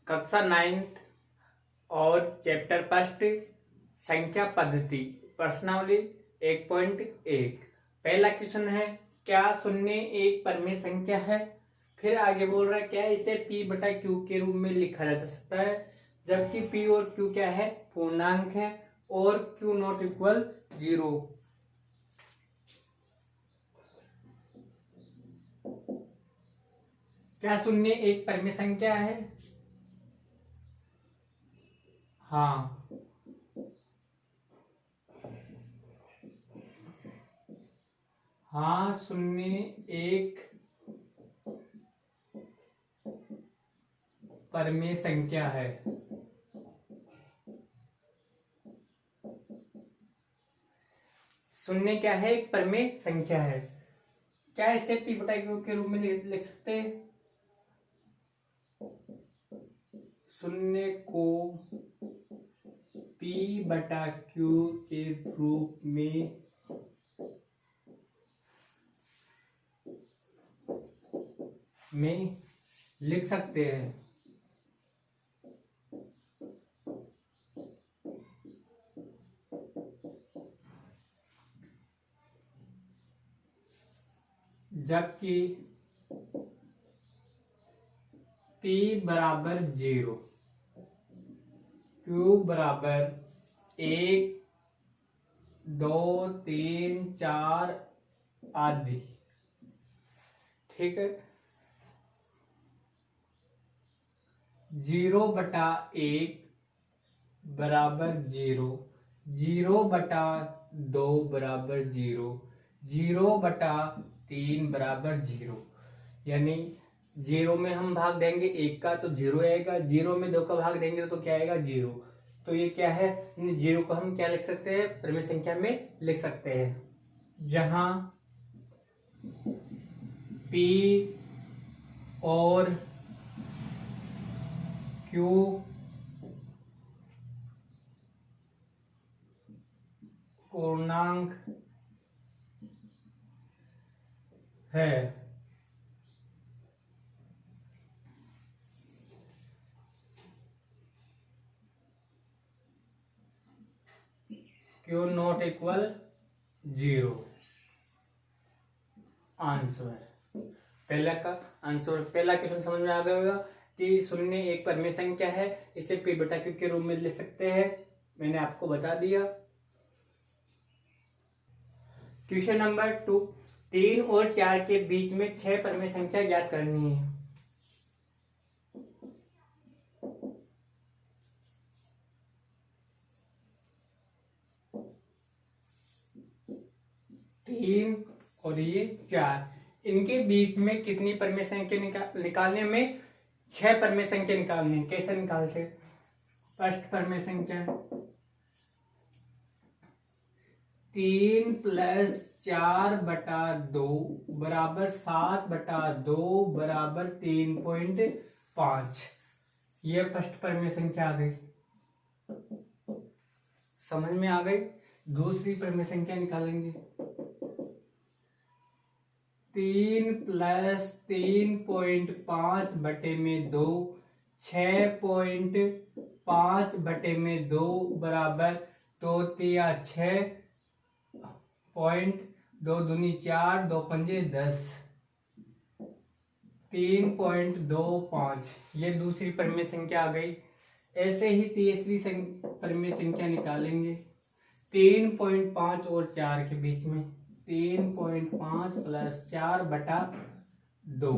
कक्षा 9th और chapter first संख्या पद्धति प्रश्नावली 1.1। पहला क्वेश्चन है, क्या शून्य एक परिमेय संख्या है? फिर आगे बोल रहा है क्या इसे p बटा q के रूप में लिखा जा सकता है, जबकि p और q क्या है, पूर्णांक है और q नॉट इक्वल 0। क्या शून्य एक परिमेय संख्या है? हाँ, हाँ शून्य एक परिमेय संख्या है। शून्य क्या है, एक परिमेय संख्या है। क्या इसे p बटा q के रूप में लिख सकते हैं? शून्य को p बटा q के रूप में लिख सकते हैं। जबकि p बराबर 0, q बराबर 1, 2, 3, 4 आदि। ठीक है, 0 बटा 1 बराबर 0, 0 बटा 2 बराबर 0, 0 बटा 3 बराबर 0। यानी 0 में हम भाग देंगे 1 का तो 0 आएगा, 0 में 2 का भाग देंगे तो क्या आएगा, 0। तो ये क्या है, 0 को हम क्या लिख सकते हैं, परिमेय संख्या में लिख सकते हैं। जहां p और q पूर्णांक है, q नॉट इक्वल 0। आंसर पहला का आंसर, पहला क्वेश्चन समझ में आ गया होगा कि शून्य एक परिमेय संख्या है, इसे p बटा q के रूप में लिख सकते हैं। मैंने आपको बता दिया। क्वेश्चन नंबर 2, 3 और 4 के बीच में 6 परिमेय संख्या ज्ञात करनी है। तीन और ये 4, इनके बीच में कितनी परिमेय संख्या निकालने में 6 परिमेय संख्या निकालनी है। कैसे निकालते? फर्स्ट परिमेय संख्या 3 प्लस 4 बटा 2 बराबर 7 बटा 2 बराबर 3.5। ये फर्स्ट परिमेय संख्या आ गई, समझ में आ गई। दूसरी परिमेय संख्या निकालेंगे, 3 प्लस 3.5 बटे में 2, 6.5 बटे में 2 बराबर 2 तिया 6 पॉइंट 2 दूनी 4, 2 पंजे 10, 3.25। ये दूसरी परिमेय संख्या आ गई। ऐसे ही तीसरी परिमेय संख्या निकालेंगे, 3.5 और 4 के बीच में 3.5 प्लस 4 बटा 2,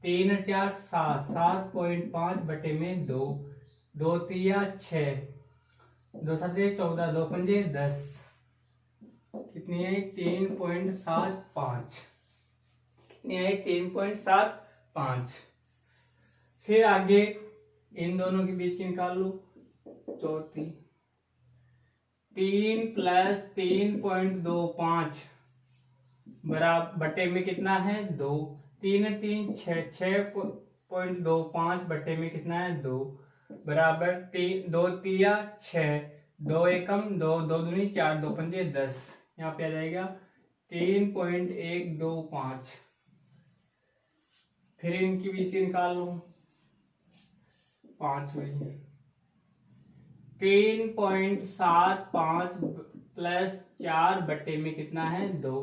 3 और 4 7, 7.5 बटे में 2, 2 तिया 6, 2 7 14, 2 पंजे 10, कितनी है 3.75, कितनी है 3.75। फिर आगे इन दोनों के बीच की निकाल लो, चौथी 3 प्लस 3.25 बराबर बटे में कितना है 2, 3 3 6, 6.25 बटे में कितना है 2 बराबर 2 तिया 6, 2 एकम 2, 2 दूनी 4, 2 पंजे 10। यहाँ पे आ जाएगा 3.125। फिर इनकी बीच निकाल लो, 5 हुई। 3.75 प्लस 4 बटे में कितना है 2,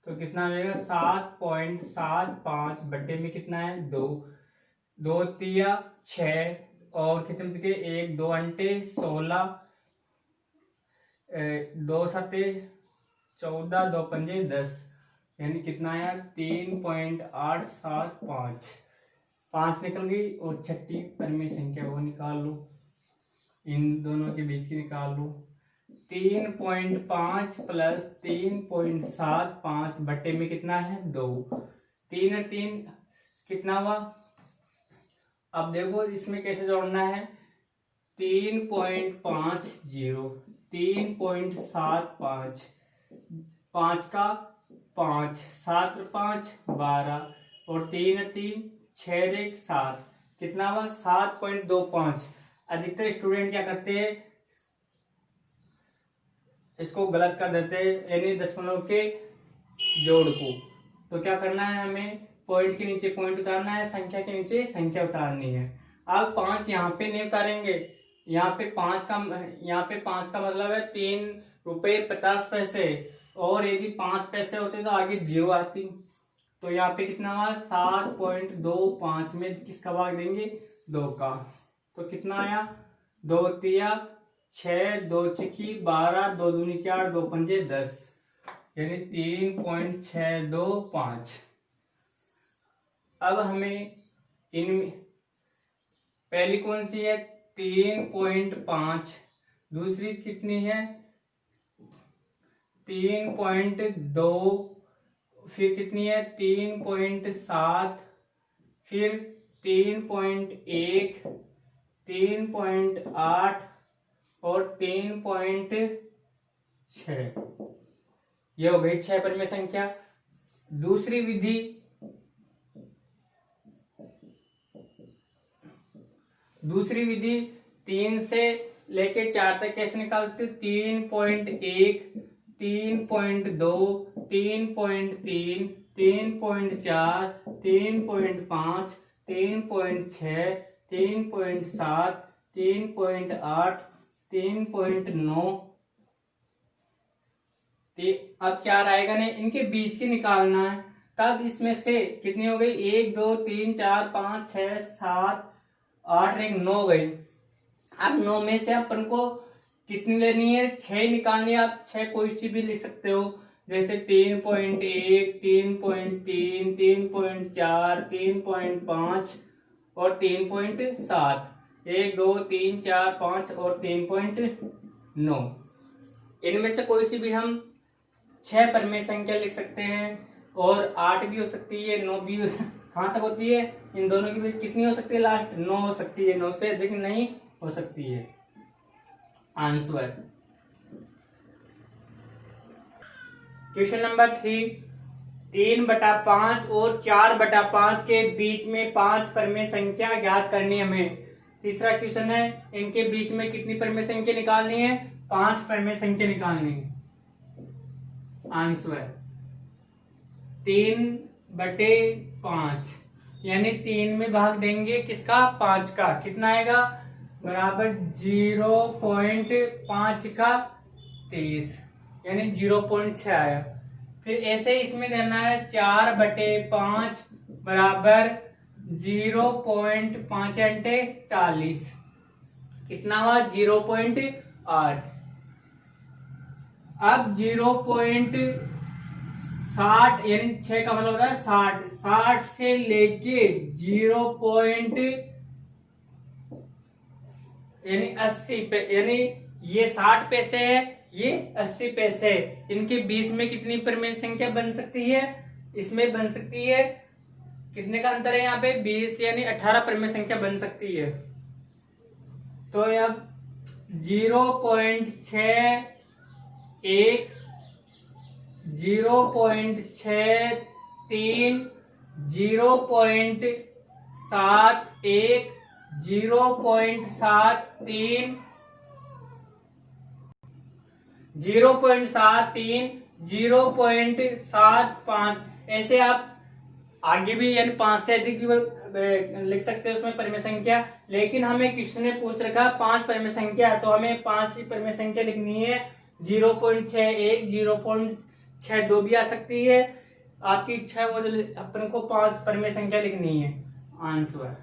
तो कितना होगा 7.75 बटे में कितना है 2, 2 तिया 6 और कितने बच गए 1 2 अंटे 16, 2 सते 14, 2 पंजे 10, यानी कितना आया 3.875। 5 निकल गई और छठी परिमेय संख्या वो निकाल लो, इन दोनों के बीच की निकाल लो। 3.5 प्लस 3.75 बटे में कितना है 2, 3 और 3 कितना हुआ। अब देखो इसमें कैसे जोड़ना है, 3.50 3.75, 5 का 5, 7 और 5 12 और 3 और 3 6 और 1 7, कितना हुआ 7.25। अधिकतर स्टूडेंट क्या करते हैं, इसको गलत कर देते हैं, यानी दशमलव के जोड़ को। तो क्या करना है, हमें पॉइंट के नीचे पॉइंट उतारना है, संख्या के नीचे संख्या उतारनी है। अब 5 यहाँ पे नहीं उतारेंगे, यहाँ पे 5 का मतलब है 3 रुपये 50 पैसे, और यदि 5 पैसे होते तो आगे 0 आती। तो यहाँ पे कितना हुआ 7.25 में किसका भाग देंगे 2 का, तो कितना आया 2 तिया 6, 2 छिकी 12, 2 दूनी 4, 2 पंजे 10, यानी 3.625। अब हमें इनमें पहली कौन सी है 3.5, दूसरी कितनी है 3.2, फिर कितनी है 3.7, फिर 3.1, 3.8 और 3.6। ये हो गई 6 परिमेय संख्या। दूसरी विधि दूसरी विधि 3 से लेके 4 तक कैसे निकालते, 3.1, 3.2, 3.3, 3.4, 3.5, 3.6, 3.7, 3.8, 3.9। अब 4 आएगा नहीं, इनके बीच की निकालना है। तब इसमें से कितनी हो गई 1 2 3 4 5 6 7 8 1 9 गई। अब 9 में से अपन को कितनी लेनी है 6 निकालनी है। आप 6 कोई सी भी लिख सकते हो, जैसे 3.1, 3.3, 3.4, 3.5 और 3.7, 1 2 3 4 5 और 3.9। इनमें से कोई सी भी हम 6 परिमेय संख्या लिख सकते हैं, और 8 भी हो सकती है, 9 भी कहाँ तक होती है, इन दोनों की भी कितनी हो सकती है लास्ट 9 हो सकती है, 9 से अधिक नहीं हो सकती है। आंसर क्वेश्चन नंबर 3, 3/5 और 4/5 के बीच में 5 परिमेय संख्या ज्ञात करनी है हमें। तीसरा क्वेश्चन है, इनके बीच में कितनी परिमेय संख्या निकालनी है 5 परिमेय संख्या निकालनी है। आंसर 3/5, यानी 3 में भाग देंगे किसका 5 का, कितना आएगा बराबर 0.5 का 23, यानी 0.6 आया। फिर ऐसे ही इसमें देना है 4/5 बराबर 0.5 अंटे 40, कितना हुआ 0.8। अब 0.60 यानी 6 का मतलब होता है 60 से लेके 80 पे, यानी ये 60 पैसे है, ये 80 पैसे है। इनके बीच में कितनी परिमेय संख्या बन सकती है, इसमें बन सकती है कितने का अंतर है यहाँ पे 20, यानी 18 परिमेय संख्या बन सकती है। तो अब 0.61, 0.63, 0.71, 0.73, 0.73, 0.75, ऐसे आप आगे भी यानी 5 से अधिक भी लिख सकते हैं उसमें परिमेय संख्या, लेकिन हमें किसी ने पूछ रखा 5 परिमेय संख्या, तो हमें 5 ही परिमेय संख्या लिखनी है। 0.61 0.62 भी आ सकती है, आपकी इच्छा है वो अपन को 5 परिमेय संख्या लिखनी है। आंसर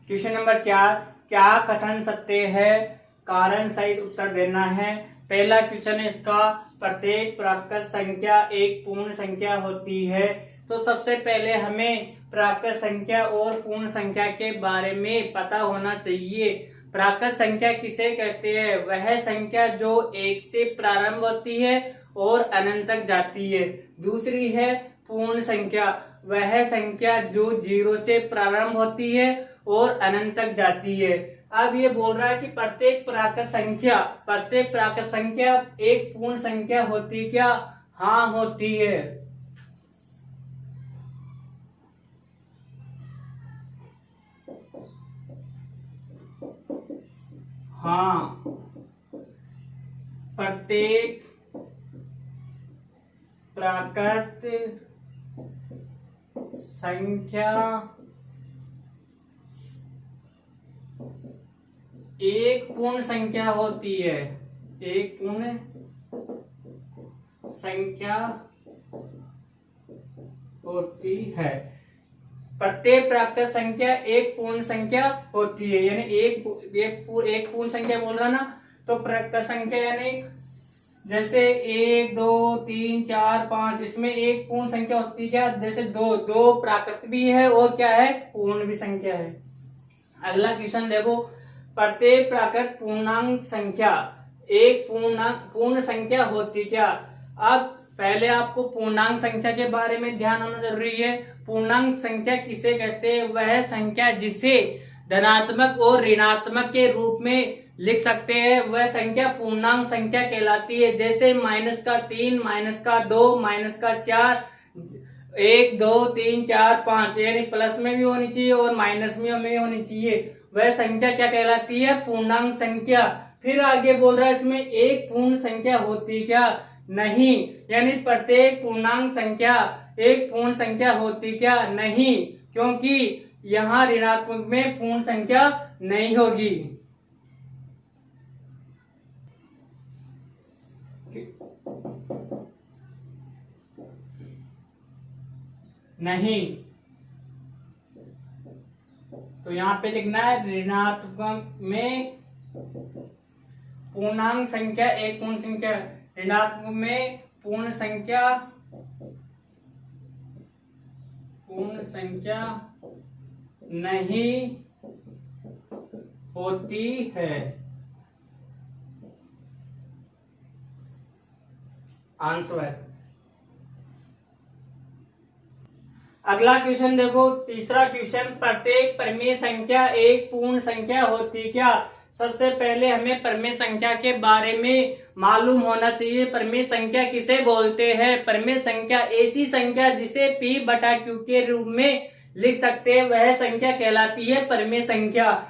क्वेश्चन नंबर 4, क्या कथन सत्य है? कारण सहित उत्तर देना है। पहला क्वेश्चन है इसका, प्रत्येक प्राकृत संख्या एक पूर्ण संख्या होती है। तो सबसे पहले हमें प्राकृत संख्या और पूर्ण संख्या के बारे में पता होना चाहिए। प्राकृत संख्या किसे कहते हैं? वह संख्या जो 1 से प्रारंभ होती है और अनंत तक जाती है। दूसरी है पूर्ण संख्या, वह संख्या जो 0 से प्रारंभ होती है और अनंत तक जाती है। अब ये बोल रहा है कि प्रत्येक प्राकृत संख्या एक पूर्ण संख्या होती क्या? हाँ होती है। हाँ, प्रत्येक प्राकृत संख्या एक पूर्ण संख्या होती है। एक पूर्ण संख्या होती है। प्रत्येक प्राकृत संख्या एक पूर्ण संख्या होती है, यानी एक पूर्ण संख्या बोल रहा ना, तो प्राकृत संख्या यानी जैसे 1 2 3 4 5, इसमें एक पूर्ण संख्या होती है क्या? जैसे दो प्राकृत भी है और क्या है? पूर्ण भी संख्या है। अगला क्वेश्चन देखो, प्रत्येक प्राकृत पूर्णांक संख्या एक पूर्ण संख्या होती क्या? अब पहले आपको पूर्णांक संख्या के बारे में ध्यान होना जरूरी है। पूर्णांक संख्या किसे कहते हैं? वह संख्या जिसे धनात्मक और ऋणात्मक के रूप में लिख सकते हैं, वह संख्या पूर्णांक संख्या कहलाती है। जैसे -3, -2, -4, 1 2 3 4 5, यानी प्लस में भी होनी चाहिए और माइनस में भी होनी चाहिए। वह संख्या क्या कहलाती है? पूर्णांक संख्या। फिर आगे बोल रहा है इसमें एक पूर्ण संख्या होती क्या? नहीं, यानी प्रत्येक पूर्णांक संख्या एक पूर्ण संख्या होती क्या? नहीं, क्योंकि यहाँ ऋणात्मक में पूर्ण संख्या नहीं होगी। नहीं, तो यहाँ पे लिखना है ऋणात्मक में पूर्णांक संख्या एक पूर्ण संख्या, ऋणात्मक में पूर्ण संख्या नहीं होती है। आंसर। अगला क्वेश्चन देखो, तीसरा क्वेश्चन, प्रत्येक परिमेय संख्या एक पूर्ण संख्या होती क्या? सबसे पहले हमें परिमेय संख्या के बारे में मालूम होना चाहिए। परिमेय संख्या किसे बोलते हैं? परिमेय संख्या ऐसी संख्या जिसे P/Q के रूप में लिख सकते हैं, वह संख्या कहलाती है परिमेय संख्या।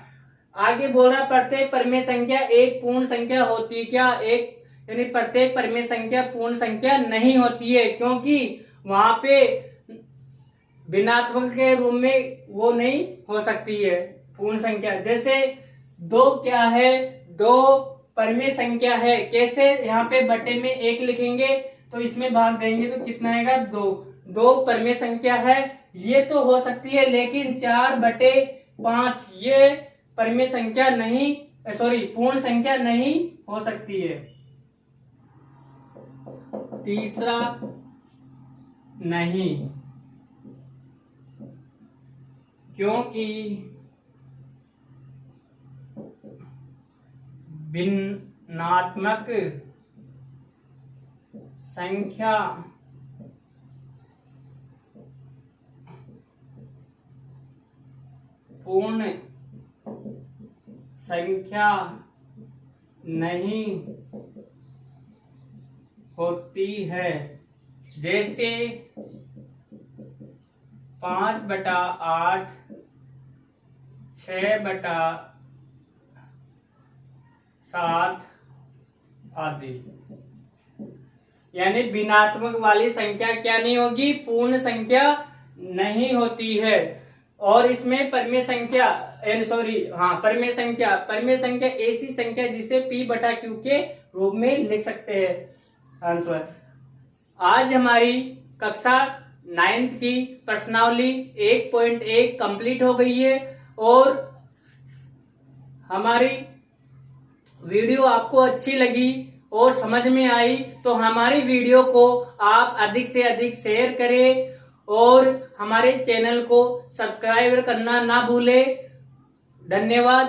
आगे बोल रहा, प्रत्येक परिमेय संख्या एक पूर्ण संख्या होती क्या? यानी प्रत्येक परिमेय संख्या पूर्ण संख्या नहीं होती है, क्योंकि वहां पे भिन्नात्मक के रूप में वो नहीं हो सकती है पूर्ण संख्या। जैसे 2 क्या है? 2 परिमेय संख्या है। कैसे? यहाँ पे बटे में 1 लिखेंगे तो इसमें भाग देंगे तो कितना आएगा? 2 परिमेय संख्या है, ये तो हो सकती है, लेकिन 4/5 ये परिमेय संख्या नहीं, पूर्ण संख्या नहीं हो सकती है। तीसरा नहीं, क्योंकि भिन्नात्मक संख्या पूर्ण संख्या नहीं होती है। जैसे 5/8, 6/7 आदि। यानी भिन्नात्मक वाली संख्या क्या नहीं होगी, पूर्ण संख्या नहीं होती है। और इसमें परिमेय संख्या परिमेय संख्या ऐसी संख्या जिसे P बटा Q के रूप में लिख सकते हैं आंसर। आज हमारी कक्षा 9th की प्रश्नावली 1.1 कंप्लीट हो गई है। और हमारी वीडियो आपको अच्छी लगी और समझ में आई तो हमारी वीडियो को आप अधिक से अधिक शेयर करें और हमारे चैनल को सब्सक्राइब करना ना भूलें। धन्यवाद।